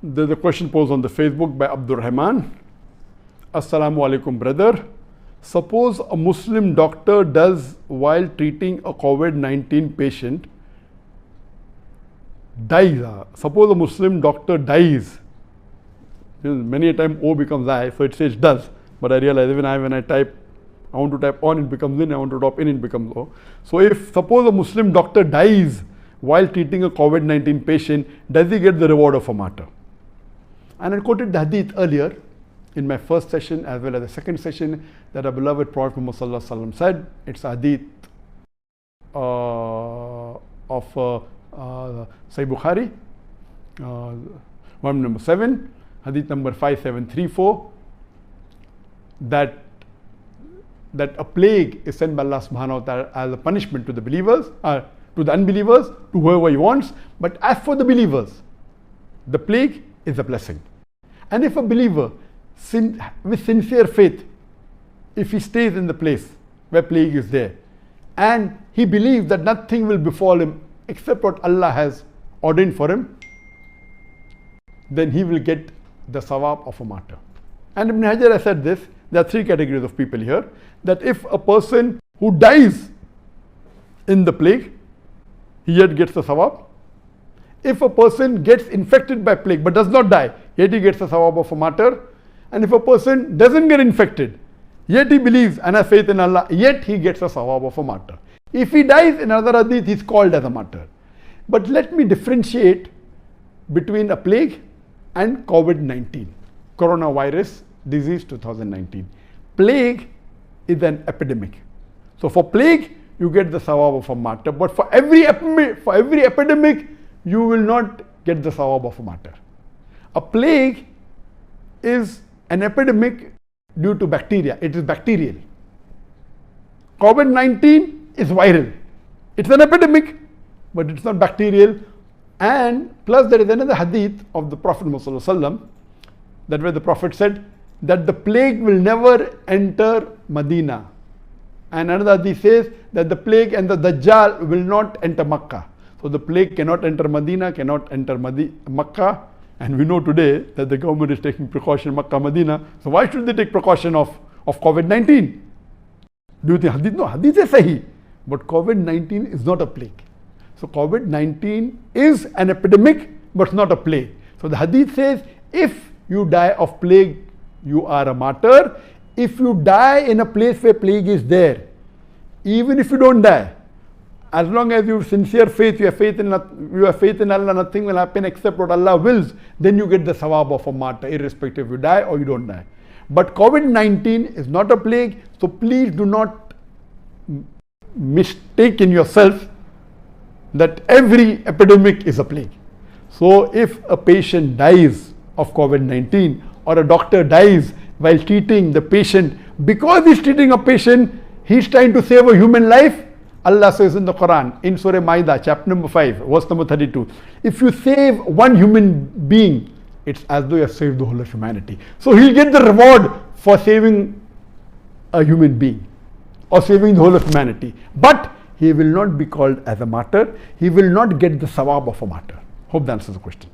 There's a question posed on the Facebook by Abdur Rahman. Assalamu alaikum, brother. Suppose a Muslim doctor does, while treating a COVID-19 patient, dies. Suppose a Muslim doctor dies. Many a time O becomes I, so it says does. But I realize even when I type, I want to type on, it becomes in. I want to type in, it becomes O. So if suppose a Muslim doctor dies while treating a COVID-19 patient, does he get the reward of a martyr? And I quoted the hadith earlier in my first session as well as the second session that our beloved Prophet Muhammad Sallallahu Alaihi Wasallam said. It's a hadith of Sahih Bukhari, volume number 7, hadith number 5734, that a plague is sent by Allah subhanahu wa ta'ala as a punishment to the believers, to the unbelievers, to whoever he wants. But as for the believers, the plague is a blessing. And if a believer, with sincere faith, if he stays in the place where plague is there, and he believes that nothing will befall him except what Allah has ordained for him, then he will get the Sawaab of a martyr. And Ibn Hajar has said this, there are three categories of people here, that if a person who dies in the plague, he yet gets the Sawaab. If a person gets infected by plague but does not die, yet he gets the Sawaab of a martyr. And if a person doesn't get infected, yet he believes and has faith in Allah, yet he gets the Sawaab of a martyr. If he dies in another hadith, he is called as a martyr. But let me differentiate between a plague and COVID-19, coronavirus disease 2019. Plague is an epidemic. So for plague, you get the Sawaab of a martyr. But for every epidemic, you will not get the Sawaab of a martyr. A plague is an epidemic due to bacteria. It is bacterial. COVID-19 is viral. It's an epidemic, but it's not bacterial. And plus there is another hadith of the Prophet Muhammad, that where the Prophet said that the plague will never enter Medina. And another hadith says that the plague and the Dajjal will not enter Makkah. So the plague cannot enter Medina, cannot enter Makkah. And we know today that the government is taking precaution in Makkah, Medina. So why should they take precaution of COVID-19? Do you think hadith? No, hadith is sahih. But COVID-19 is not a plague. So COVID-19 is an epidemic, but not a plague. So the hadith says, if you die of plague, you are a martyr. If you die in a place where plague is there, even if you don't die, as long as you have sincere faith, you have faith in Allah, nothing will happen except what Allah wills, then you get the Sawaab of a martyr, irrespective if you die or you don't die. But COVID-19 is not a plague, so please do not mistake in yourself that every epidemic is a plague. So if a patient dies of COVID-19 or a doctor dies while treating the patient, because he's treating a patient, he's trying to save a human life. Allah says in the Quran, in Surah Ma'idah, chapter number 5, verse number 32, if you save one human being, it's as though you have saved the whole of humanity. So he'll get the reward for saving a human being or saving the whole of humanity. But he will not be called as a martyr. He will not get the Sawaab of a martyr. Hope that answers the question.